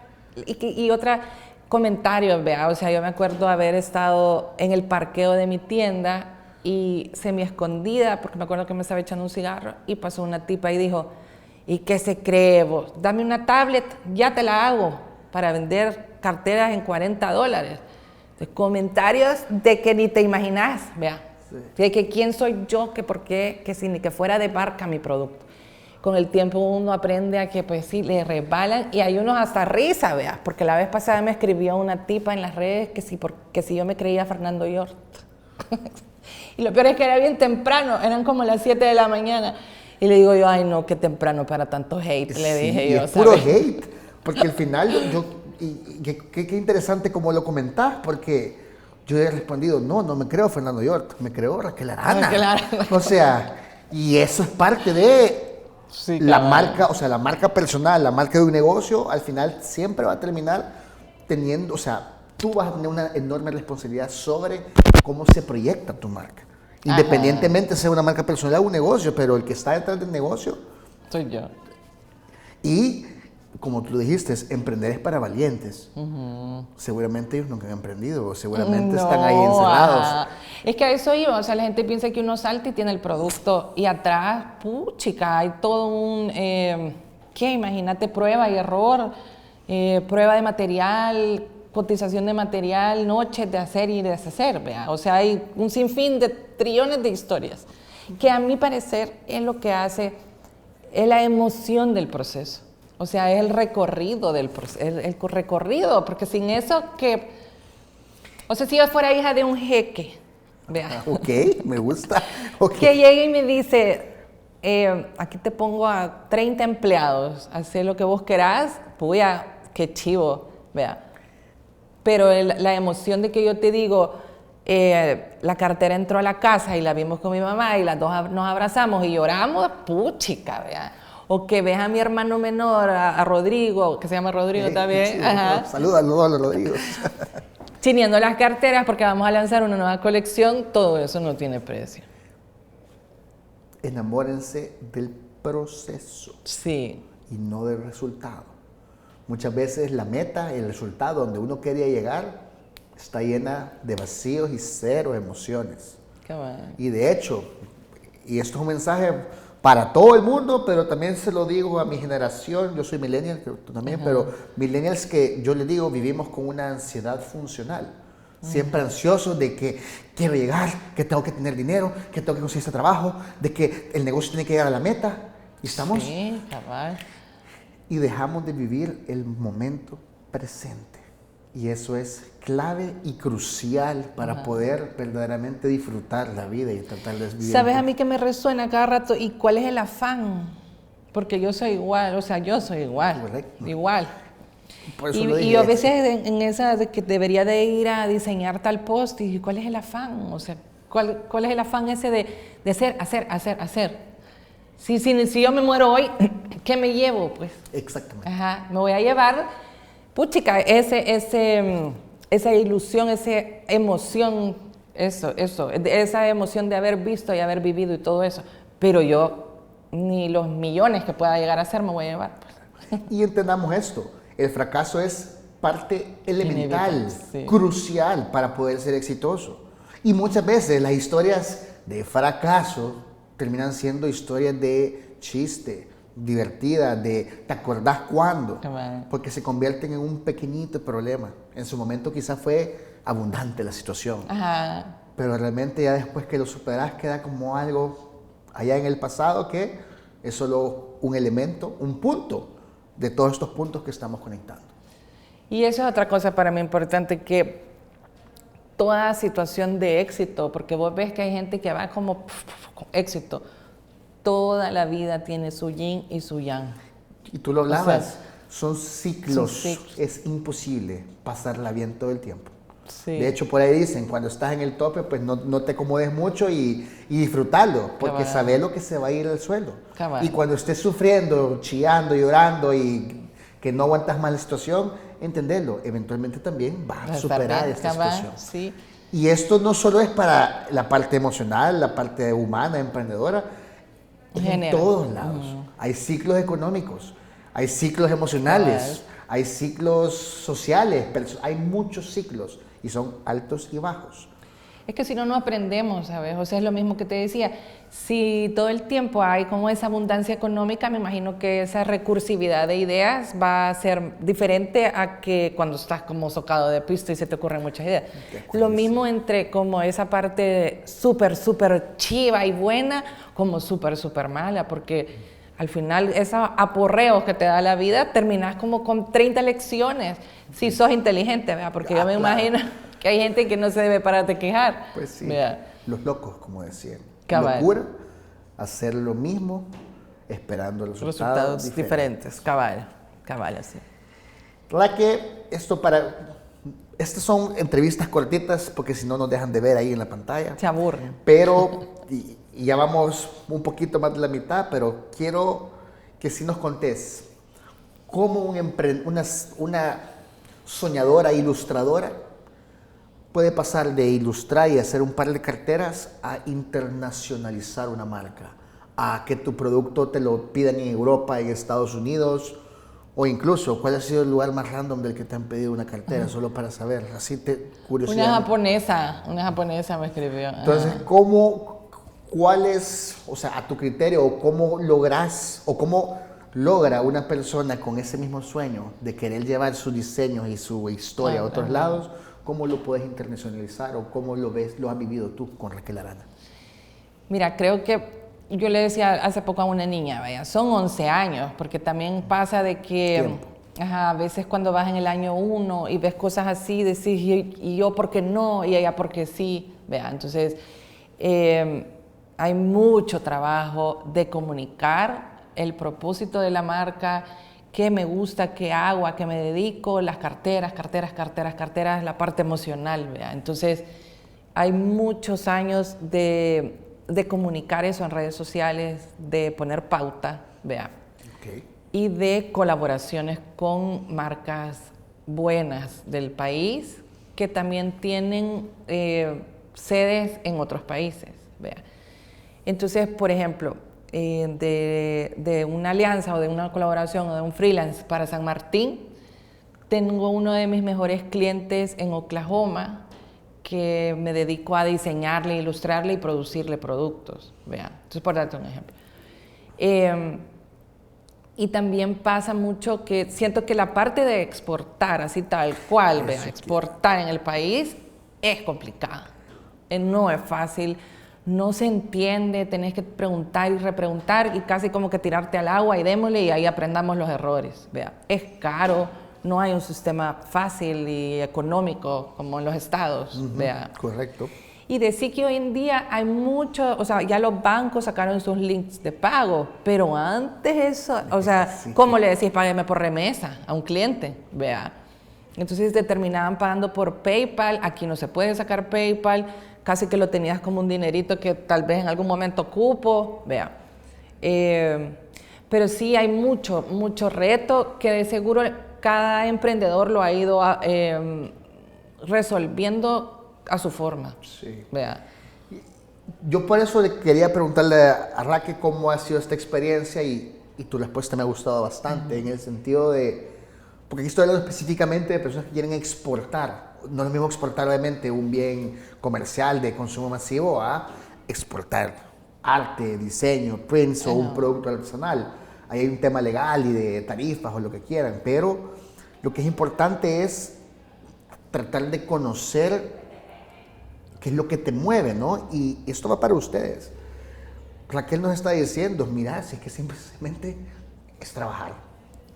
y otra... comentarios, vea, o sea, yo me acuerdo haber estado en el parqueo de mi tienda y semi escondida, porque me acuerdo que me estaba echando un cigarro y pasó una tipa y dijo, ¿y qué se cree vos? Dame una tablet, ya te la hago para vender carteras en $40. Entonces, comentarios de que ni te imaginás, vea, de que quién soy yo, que por qué, que si ni que fuera de marca mi producto. Con el tiempo uno aprende a que pues sí, le resbalan y hay unos hasta risa, veas, porque la vez pasada me escribió una tipa en las redes que si yo me creía Fernando Yort. Y lo peor es que era bien temprano, eran como las 7 de la mañana. Y le digo yo, ay no, qué temprano para tanto hate, le dije yo. Es puro hate, porque al final qué interesante como lo comentás, porque yo he respondido, no me creo Fernando Yort, me creo Raquel Arana. O sea, y eso es parte de... Sí, la marca, o sea, la marca personal, la marca de un negocio, al final siempre va a terminar teniendo, o sea, tú vas a tener una enorme responsabilidad sobre cómo se proyecta tu marca. Independientemente sea una marca personal o un negocio, pero el que está detrás del negocio soy yo. Y como tú dijiste, emprender es para valientes. Seguramente ellos nunca han emprendido, seguramente están ahí encerrados. Es que a eso iba, o sea, la gente piensa que uno salta y tiene el producto y atrás, puchica, hay todo un, ¿qué? Imagínate, prueba y error, prueba de material, cotización de material, noches de hacer y deshacer, ¿vea? O sea, hay un sinfín de trillones de historias que a mi parecer es lo que hace, es la emoción del proceso. O sea, es el recorrido del proceso, el recorrido, porque sin eso que O sea, si yo fuera hija de un jeque, vea. Ok, me gusta. Okay. Que llegue y me dice, aquí te pongo a 30 empleados, haz lo que vos querás, puya, qué chivo, vea. Pero la emoción de que yo te digo, la cartera entró a la casa y la vimos con mi mamá y las dos nos abrazamos y lloramos, puchica, vea. O que ves a mi hermano menor, a Rodrigo, que se llama Rodrigo también. Saludos a los Rodrigo. Chineando las carteras porque vamos a lanzar una nueva colección, todo eso no tiene precio. Enamórense del proceso. Sí. Y no del resultado. Muchas veces la meta, el resultado donde uno quería llegar, está llena de vacíos y cero emociones. Qué bueno. Y de hecho, y esto es un mensaje para todo el mundo, pero también se lo digo a mi generación, yo soy millennial, tú también, pero millennials que yo les digo, vivimos con una ansiedad funcional. Siempre ansiosos de que quiero llegar, que tengo que tener dinero, que tengo que conseguir este trabajo, de que el negocio tiene que llegar a la meta. Y estamos... Sí, cabal. Y dejamos de vivir el momento presente. Y eso es clave y crucial para poder verdaderamente disfrutar la vida y tratar de vivir. ¿Sabes a mí que me resuena cada rato? ¿Y cuál es el afán? Porque yo soy igual, o sea, yo soy igual. Correcto. Igual. Por eso lo dije. Y yo a veces en esa de que debería de ir a diseñar tal post, y ¿cuál es el afán? O sea, ¿cuál es el afán ese de hacer? Si yo me muero hoy, ¿qué me llevo? Pues. Exactamente. Ajá, me voy a llevar, puchica, esa ilusión, esa emoción, esa emoción de haber visto y haber vivido y todo eso. Pero yo, ni los millones que pueda llegar a ser me voy a llevar. Pues. Y entendamos esto, el fracaso es parte elemental, sí, crucial para poder ser exitoso. Y muchas veces las historias de fracaso terminan siendo historias de chiste, divertidas, de ¿te acordás cuándo? Porque se convierten en un pequeñito problema. En su momento quizás fue abundante la situación. Ajá. Pero realmente ya después que lo superás queda como algo allá en el pasado que es solo un elemento, un punto de todos estos puntos que estamos conectando. Y eso es otra cosa para mí importante, que toda situación de éxito, porque vos ves que hay gente que va como con éxito, toda la vida tiene su yin y su yang. Y tú lo hablabas, O sea, son ciclos. son ciclos. Es imposible pasarla bien todo el tiempo. Sí. De hecho, por ahí dicen, cuando estás en el tope, pues no te acomodes mucho y disfrutarlo, porque sabes lo que se va a ir al suelo. Cabal. Y cuando estés sufriendo, chillando, llorando y que no aguantas más la situación, entenderlo. Eventualmente también vas a superar esta situación. Sí. Y esto no solo es para la parte emocional, la parte humana, emprendedora, en todos lados. Hay ciclos económicos, hay ciclos emocionales, hay ciclos sociales, hay muchos ciclos y son altos y bajos. Es que si no, no aprendemos, ¿sabes? O sea, es lo mismo que te decía. Si todo el tiempo hay como esa abundancia económica, me imagino que esa recursividad de ideas va a ser diferente a que cuando estás como socado de pisto y se te ocurren muchas ideas. Lo mismo entre como esa parte súper chiva y buena, como súper mala, porque al final esos aporreos que te da la vida, terminas como con 30 lecciones, si sos inteligente, ¿verdad? Porque yo me imagino que hay gente que no se debe parar de quejar. Pues sí, ¿verdad? los locos, como decían. Cabal. Locura, hacer lo mismo, esperando los resultados diferentes. Cabal, así. La que estas son entrevistas cortitas porque si no nos dejan de ver ahí en la pantalla. Se aburren. Pero, y ya vamos un poquito más de la mitad, pero quiero que sí nos contés cómo una soñadora ilustradora puede pasar de ilustrar y hacer un par de carteras a internacionalizar una marca, a que tu producto te lo pidan en Europa, en Estados Unidos, o incluso, ¿cuál ha sido el lugar más random del que te han pedido una cartera? Solo para saber, así curiosidad. Una japonesa me escribió. Entonces, ¿cuál es, o sea, a tu criterio, o cómo logra una persona con ese mismo sueño de querer llevar sus diseños y su historia a otros lados? ¿Cómo lo puedes internacionalizar o cómo lo has vivido tú con Raquel Arana? Mira, creo que yo le decía hace poco a una niña, vaya, son 11 años, porque también pasa de que Ajá, a veces cuando vas en el año 1 y ves cosas así, decís, ¿y yo por qué no? Y ella por qué sí. Vea, entonces, hay mucho trabajo de comunicar el propósito de la marca, qué me gusta, qué hago, a qué me dedico, las carteras, la parte emocional, ¿vea? Entonces, hay muchos años de comunicar eso en redes sociales, de poner pauta, ¿vea? Okay. Y de colaboraciones con marcas buenas del país que también tienen sedes en otros países, ¿vea? Entonces, por ejemplo, de una alianza o de una colaboración o de un freelance para San Martín, tengo uno de mis mejores clientes en Oklahoma que me dedico a diseñarle, ilustrarle y producirle productos, ¿vea? Entonces, por darte un ejemplo. Y también pasa mucho que siento que la parte de exportar, así tal cual, ¿vea? Exportar en el país es complicada. No es fácil, no se entiende, tenés que preguntar y repreguntar y casi como que tirarte al agua y démosle y ahí aprendamos los errores, ¿vea? Es caro, no hay un sistema fácil y económico como en los estados, ¿vea? Correcto. Y decir que hoy en día hay mucho, o sea, ya los bancos sacaron sus links de pago, pero antes eso, o sea, sí. ¿Cómo le decís págueme por remesa a un cliente? Vea. Entonces te terminaban pagando por PayPal, aquí no se puede sacar PayPal, casi que lo tenías como un dinerito que tal vez en algún momento ocupo, vea. Pero sí hay mucho reto que de seguro cada emprendedor lo ha ido resolviendo a su forma. Sí. Vea. Yo por eso le quería preguntarle a Raquel cómo ha sido esta experiencia y tu respuesta me ha gustado bastante en el sentido de, porque aquí estoy hablando específicamente de personas que quieren exportar. No es lo mismo exportar obviamente un bien comercial de consumo masivo a exportar arte, diseño, prints o un producto artesanal. Ahí hay un tema legal y de tarifas o lo que quieran, pero lo que es importante es tratar de conocer qué es lo que te mueve, ¿no? Y esto va para ustedes. Raquel nos está diciendo, mira, si es que simplemente es trabajar.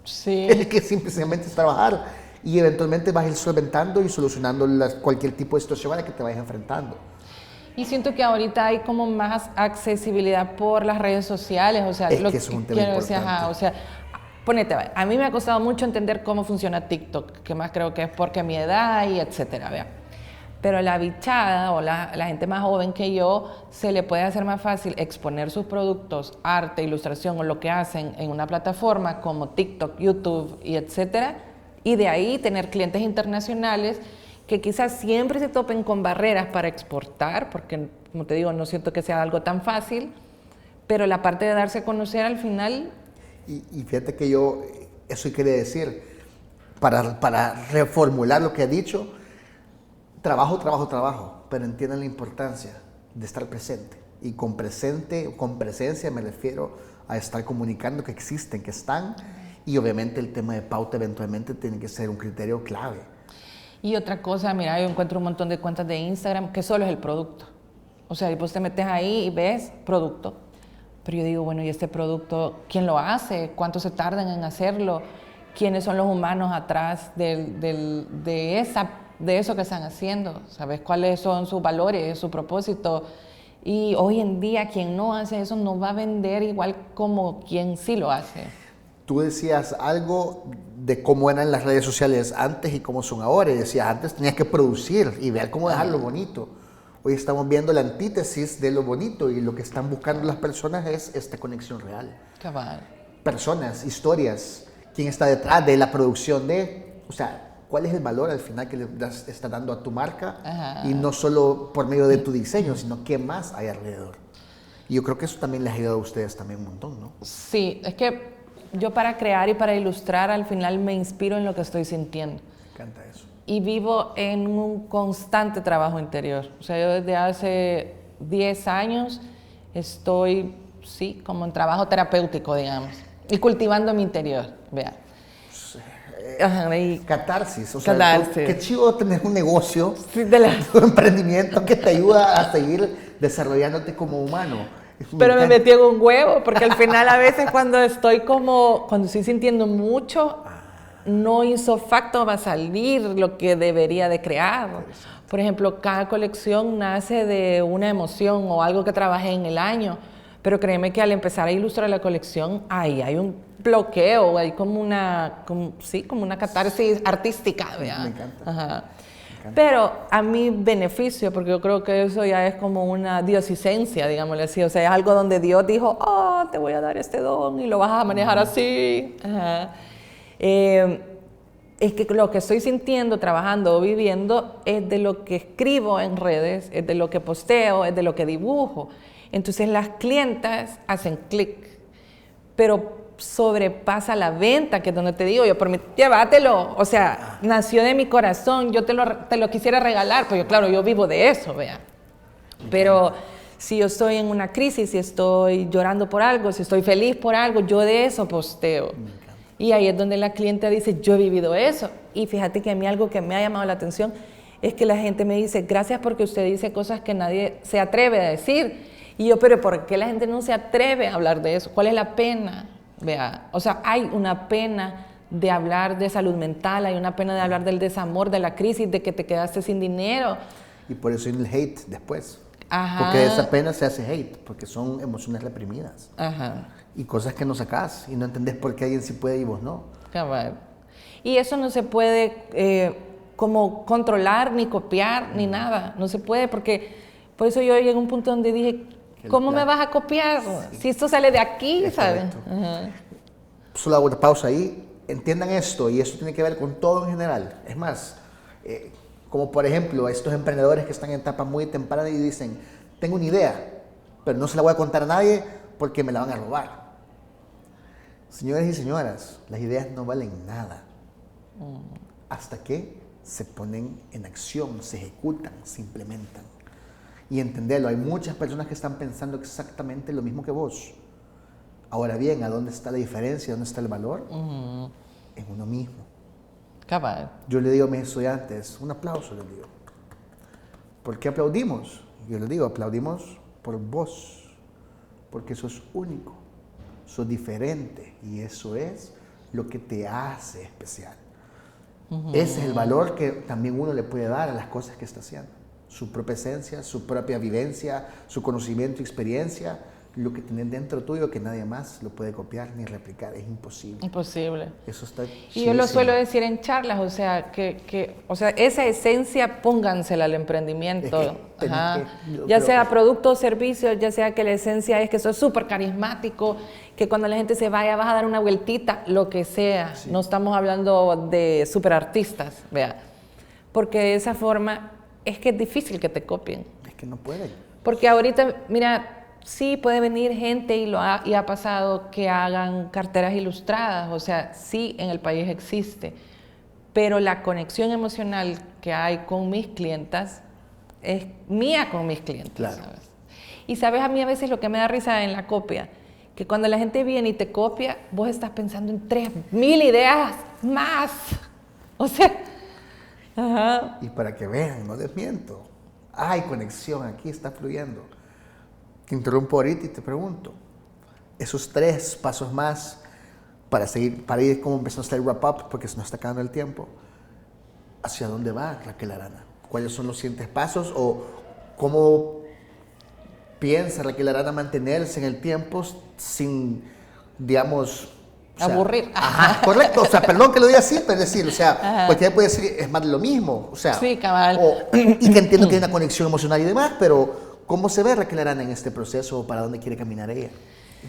Sí. Es que simplemente es trabajar. Y eventualmente vas a ir solventando y solucionando cualquier tipo de situación a la que te vayas enfrentando. Y siento que ahorita hay como más accesibilidad por las redes sociales, o sea, es que es un tema importante. O sea, ponete, a mí me ha costado mucho entender cómo funciona TikTok, que más creo que es porque mi edad y etcétera, vea. Pero la bichada o la gente más joven que yo se le puede hacer más fácil exponer sus productos, arte, ilustración o lo que hacen en una plataforma como TikTok, YouTube y etcétera, y de ahí tener clientes internacionales que quizás siempre se topen con barreras para exportar, porque como te digo, no siento que sea algo tan fácil, pero la parte de darse a conocer al final... Y fíjate que yo, eso quiere decir, para reformular lo que ha dicho, trabajo, pero entiendan la importancia de estar presente. Y con presencia me refiero a estar comunicando que existen, que están, y obviamente el tema de pauta eventualmente tiene que ser un criterio clave. Y otra cosa, mira, yo encuentro un montón de cuentas de Instagram que solo es el producto. O sea, y vos te metes ahí y ves producto. Pero yo digo, bueno, ¿y este producto quién lo hace? ¿Cuánto se tardan en hacerlo? ¿Quiénes son los humanos atrás de eso que están haciendo? ¿Sabes cuáles son sus valores, su propósito? Y hoy en día quien no hace eso no va a vender igual como quien sí lo hace. Tú decías algo de cómo eran las redes sociales antes y cómo son ahora. Y decías, antes tenías que producir y ver cómo dejarlo bonito. Hoy estamos viendo la antítesis de lo bonito y lo que están buscando las personas es esta conexión real. Cabal. Personas, historias, quién está detrás de la producción o sea, cuál es el valor al final que le está dando a tu marca. Ajá. Y no solo por medio de tu diseño, sino qué más hay alrededor. Y yo creo que eso también les ha ayudado a ustedes también un montón, ¿no? Sí, es que yo para crear y para ilustrar al final me inspiro en lo que estoy sintiendo. Me encanta eso. Y vivo en un constante trabajo interior. O sea, yo desde hace 10 años estoy, sí, como en trabajo terapéutico, digamos. Y cultivando mi interior, vea. Catarsis, o sea, qué chido tener un negocio, un emprendimiento que te ayuda a seguir desarrollándote como humano. Pero me metí en un huevo, porque al final a veces cuando estoy sintiendo mucho, no hizo facto va a salir lo que debería de crear. Por ejemplo, cada colección nace de una emoción o algo que trabajé en el año, pero créeme que al empezar a ilustrar la colección, ahí hay un bloqueo, hay como una catarsis artística. ¿Verdad? Me encanta. Ajá. Pero a mi beneficio, porque yo creo que eso ya es como una diosicencia, digámosle así, o sea, es algo donde Dios dijo, oh, te voy a dar este don y lo vas a manejar así. Ajá. Es que lo que estoy sintiendo, trabajando o viviendo es de lo que escribo en redes, es de lo que posteo, es de lo que dibujo. Entonces las clientas hacen clic, pero sobrepasa la venta, que es donde te digo yo, por mí, llévatelo, o sea, nació de mi corazón, yo te lo quisiera regalar, pues claro, yo vivo de eso, vea. Pero si yo estoy en una crisis, si estoy llorando por algo, si estoy feliz por algo, yo de eso posteo. Y ahí es donde la clienta dice, yo he vivido eso. Y fíjate que a mí algo que me ha llamado la atención es que la gente me dice, gracias porque usted dice cosas que nadie se atreve a decir. Y yo, pero ¿por qué la gente no se atreve a hablar de eso? ¿Cuál es la pena? Vea, o sea, hay una pena de hablar de salud mental, hay una pena de hablar del desamor, de la crisis, de que te quedaste sin dinero. Y por eso viene el hate después. Ajá. Porque de esa pena se hace hate, porque son emociones reprimidas. Ajá. Y cosas que no sacás y no entendés por qué alguien sí puede y vos no. Cabal. Y eso no se puede como controlar, ni copiar, ni nada. No se puede, porque por eso yo llegué a un punto donde dije, ¿cómo me vas a copiar? Sí. Si esto sale de aquí, ¿sabes? Solo hago una pausa ahí. Entiendan esto, y esto tiene que ver con todo en general. Es más, como por ejemplo, estos emprendedores que están en etapa muy temprana y dicen, tengo una idea, pero no se la voy a contar a nadie porque me la van a robar. Señores y señoras, las ideas no valen nada hasta que se ponen en acción, se ejecutan, se implementan. Y entenderlo, hay muchas personas que están pensando exactamente lo mismo que vos. Ahora bien, ¿a dónde está la diferencia? ¿Dónde está el valor? En uno mismo. Cabal. Yo le digo a mis estudiantes, un aplauso les digo. ¿Por qué aplaudimos? Yo les digo, aplaudimos por vos, porque sos único, sos diferente y eso es lo que te hace especial. Ese es el valor que también uno le puede dar a las cosas que está haciendo. Su propia esencia, su propia vivencia, su conocimiento y experiencia, lo que tenés dentro tuyo que nadie más lo puede copiar ni replicar, es imposible. Imposible. Eso está Y yo lo suelo decir en charlas, o sea, o sea, esa esencia póngansela al emprendimiento. Ya sea producto o servicio, ya sea que la esencia es que sos súper carismático, que cuando la gente se vaya vas a dar una vueltita, lo que sea. Sí. No estamos hablando de súper artistas, vea. Porque de esa forma es que es difícil que te copien. Es que no pueden. Porque ahorita, mira, sí puede venir gente y ha pasado que hagan carteras ilustradas, o sea, sí en el país existe, pero la conexión emocional que hay con mis clientas es mía con mis clientes. Claro. ¿Sabes? Y sabes, a mí a veces lo que me da risa en la copia, que cuando la gente viene y te copia, vos estás pensando en 3,000 ideas más. O sea, ajá. Y para que vean, no les miento, hay conexión, aquí está fluyendo. Te interrumpo ahorita y te pregunto, esos 3 pasos más para ir como empezando a hacer el wrap-up, porque se nos está acabando el tiempo, ¿hacia dónde va Raquel Arana? ¿Cuáles son los siguientes pasos o cómo piensa Raquel Arana mantenerse en el tiempo sin, digamos, aburrir? Ajá, correcto, o sea, perdón que lo diga así, pero es decir, o sea, cualquiera puede decir es más de lo mismo, o sea, sí, cabal. Y que entiendo que hay una conexión emocional y demás, pero ¿cómo se ve Raquel Arana en este proceso o para dónde quiere caminar ella?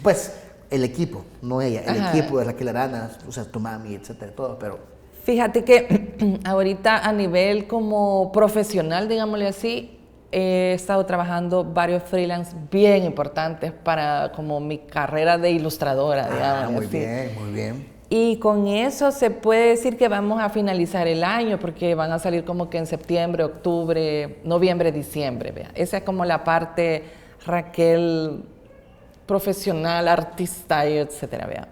Pues el equipo, no ella, el equipo de Raquel Arana, o sea, tu mami, etcétera, todo, pero... Fíjate que ahorita a nivel como profesional, digámosle así, he estado trabajando varios freelance bien importantes para como mi carrera de ilustradora, digamos. Muy así. bien, muy bien. Y con eso se puede decir que vamos a finalizar el año porque van a salir como que en septiembre, octubre, noviembre, diciembre. Vea. Esa es como la parte Raquel profesional, artista, etcétera. Vea.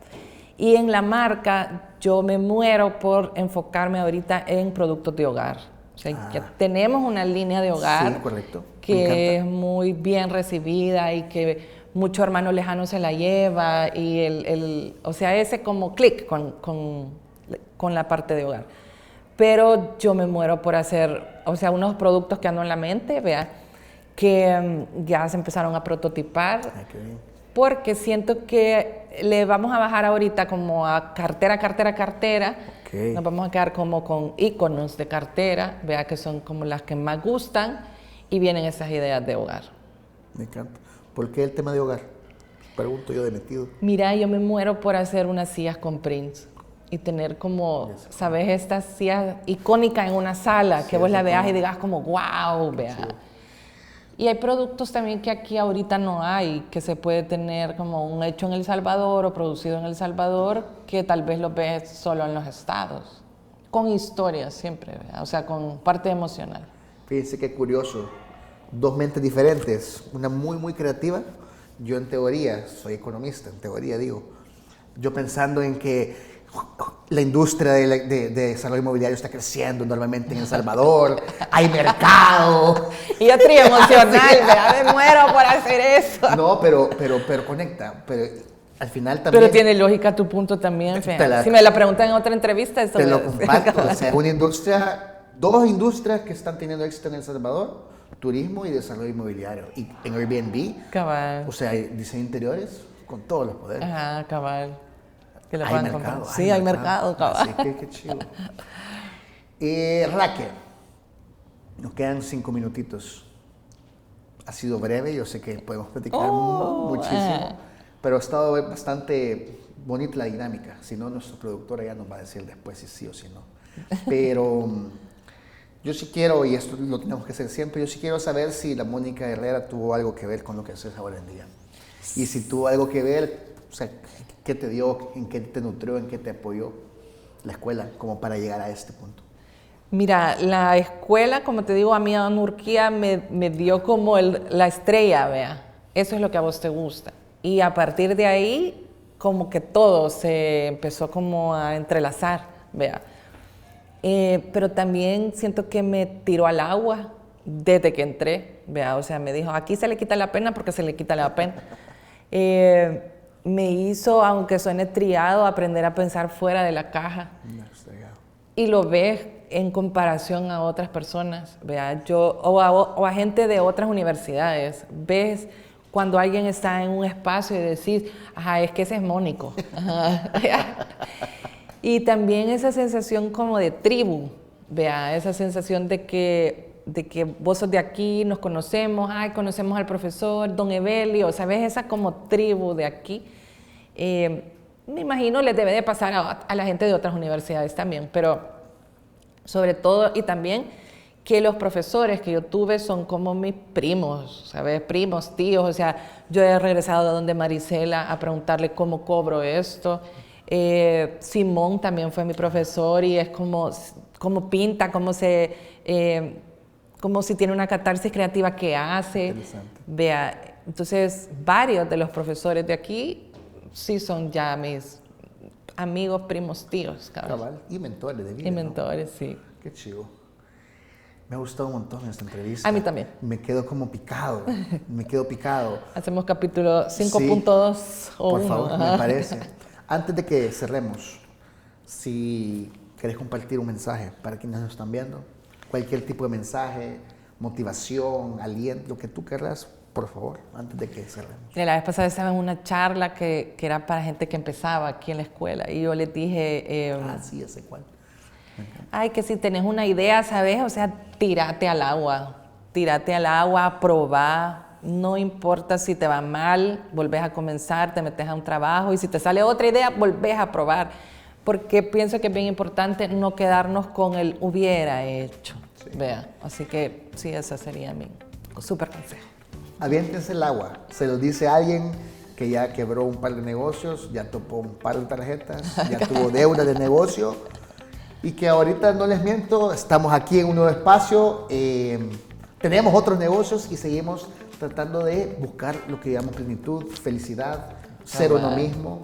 Y en la marca yo me muero por enfocarme ahorita en productos de hogar. O sea, ya tenemos una línea de hogar, sí, correcto. que es muy bien recibida y que mucho hermano lejano se la lleva y o sea, ese como clic con con la parte de hogar. Pero yo me muero por hacer, o sea, unos productos que ando en la mente, vea, que ya se empezaron a prototipar. Ay, qué bien. Porque siento que le vamos a bajar ahorita como a cartera. Okay. Nos vamos a quedar como con iconos de cartera, vea, que son como las que más gustan, y vienen esas ideas de hogar. Me encanta. ¿Por qué el tema de hogar? Pregunto yo de metido. Mira, yo me muero por hacer unas sillas con prints y tener como, ¿sabes? Estas sillas icónicas en una sala, que vos la veas y digas como, wow, vea. Sí. Y hay productos también que aquí ahorita no hay, que se puede tener como un hecho en El Salvador o producido en El Salvador, que tal vez lo ves solo en los estados, con historias siempre, ¿verdad? O sea, con parte emocional. Fíjense qué curioso, dos mentes diferentes, una muy creativa. Yo en teoría, soy economista, en teoría digo, yo pensando en que la industria de desarrollo inmobiliario está creciendo enormemente en El Salvador, hay mercado. Y yo estoy emocional, ¿verdad? Me muero por hacer eso. No, pero conecta, pero al final también... Pero tiene lógica tu punto también, si me la preguntan en otra entrevista, eso te lo comparto, o sea, es una industria, dos industrias que están teniendo éxito en El Salvador, turismo y desarrollo inmobiliario. Y en Airbnb, cabal. O sea, hay diseño de interiores con todos los poderes. Ajá, cabal. Que la Hay puedan mercado, comprar. Sí, hay mercado, cabal. Así que qué chido. Raquel, nos quedan 5 minutitos. Ha sido breve, yo sé que podemos platicar muchísimo, pero ha estado bastante bonita la dinámica. Si no, nuestro productor ya nos va a decir después si sí o si no. Pero yo sí quiero, y esto lo tenemos que hacer siempre, yo sí quiero saber si la Mónica Herrera tuvo algo que ver con lo que haces ahora en día. Y si tuvo algo que ver, o sea, ¿qué te dio, en qué te nutrió, en qué te apoyó la escuela como para llegar a este punto? Mira, la escuela, como te digo, a mí en Urquía me dio como la estrella, vea. Eso es lo que a vos te gusta. Y a partir de ahí, como que todo se empezó como a entrelazar, vea. Pero también siento que me tiró al agua desde que entré, vea. O sea, me dijo, aquí se le quita la pena porque se le quita la pena. Me hizo, aunque suene triado, aprender a pensar fuera de la caja. Y lo ves en comparación a otras personas, ¿vea? O a gente de otras universidades. Ves cuando alguien está en un espacio y decís, ajá, es que ese es Mónico. Y también esa sensación como de tribu, ¿vea? Esa sensación de que vos sos de aquí, nos conocemos, ay, conocemos al profesor, don Evelio, ¿sabes? Esa como tribu de aquí. Me imagino les debe de pasar a la gente de otras universidades también, pero sobre todo, y también que los profesores que yo tuve son como mis primos, ¿sabes? Primos, tíos, o sea, yo he regresado de donde Marisela a preguntarle cómo cobro esto. Simón también fue mi profesor y es como pinta, como si tiene una catarsis creativa que hace. Interesante. Vea, entonces varios de los profesores de aquí sí son ya mis amigos, primos, tíos. Cabal. Y mentores de vida. Y mentores, ¿no? Sí. Qué chido. Me ha gustado un montón esta entrevista. A mí también. Me quedo como picado. Me quedo picado. Hacemos capítulo 5.2 sí, o por 1. favor, me parece. Antes de que cerremos, si querés compartir un mensaje para quienes nos están viendo, cualquier tipo de mensaje, motivación, aliento, lo que tú querrás, por favor, antes de que cerremos. La vez pasada estaba en una charla que era para gente que empezaba aquí en la escuela y yo les dije... sí, ya sé cuál. Ay, que si tenés una idea, ¿sabes? O sea, tírate al agua, probá. No importa si te va mal, volvés a comenzar, te metes a un trabajo y si te sale otra idea, volvés a probar. Porque pienso que es bien importante no quedarnos con el hubiera hecho. Sí. Vea, así que sí, ese sería mi súper consejo. Aviéntense el agua, se lo dice alguien que ya quebró un par de negocios, ya topó un par de tarjetas, ya tuvo deuda de negocio y que ahorita, no les miento, estamos aquí en un nuevo espacio, tenemos otros negocios y seguimos tratando de buscar lo que llamamos plenitud, felicidad, ser uno mismo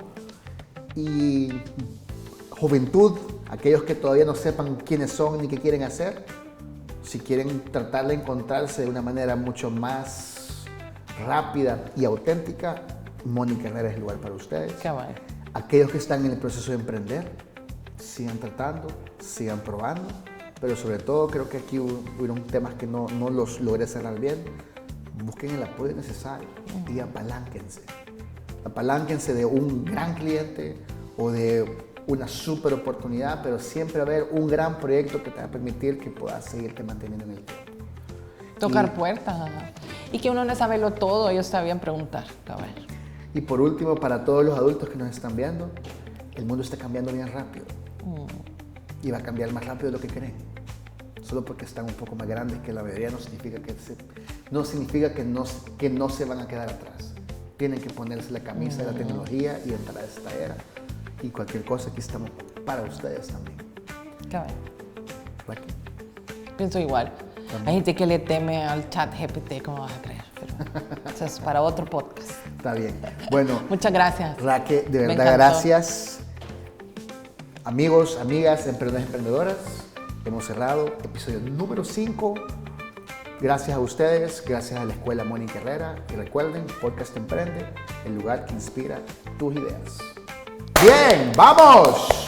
y juventud, aquellos que todavía no sepan quiénes son ni qué quieren hacer, si quieren tratar de encontrarse de una manera mucho más rápida y auténtica, Mónica Herrera es el lugar para ustedes. Qué bueno. Aquellos que están en el proceso de emprender, sigan tratando, sigan probando, pero sobre todo creo que aquí hubieron temas que no los logré cerrar bien. Busquen el apoyo necesario y apalánquense. Apalánquense de un gran cliente o de una super oportunidad, pero siempre haber un gran proyecto que te va a permitir que puedas seguirte manteniendo en el tiempo. Tocar puertas. Ajá. Y que uno no sabe lo todo, ellos está bien preguntar. Y por último, para todos los adultos que nos están viendo, el mundo está cambiando bien rápido. Y va a cambiar más rápido de lo que creen. Solo porque están un poco más grandes que la mayoría no significa que no se van a quedar atrás. Tienen que ponerse la camisa de la tecnología y entrar a esta era. Y cualquier cosa, aquí estamos para ustedes también. Qué bueno. Aquí. Pienso igual. Hay gente que le teme al chat GPT, ¿cómo vas a creer? Pero eso es para otro podcast. Está bien. Bueno. Muchas gracias. Raquel, de verdad, gracias. Amigos, amigas, emprendedores, emprendedoras, hemos cerrado episodio número 5. Gracias a ustedes, gracias a la Escuela Mónica Herrera. Y recuerden, Podcast Emprende, el lugar que inspira tus ideas. ¡Bien! ¡Vamos!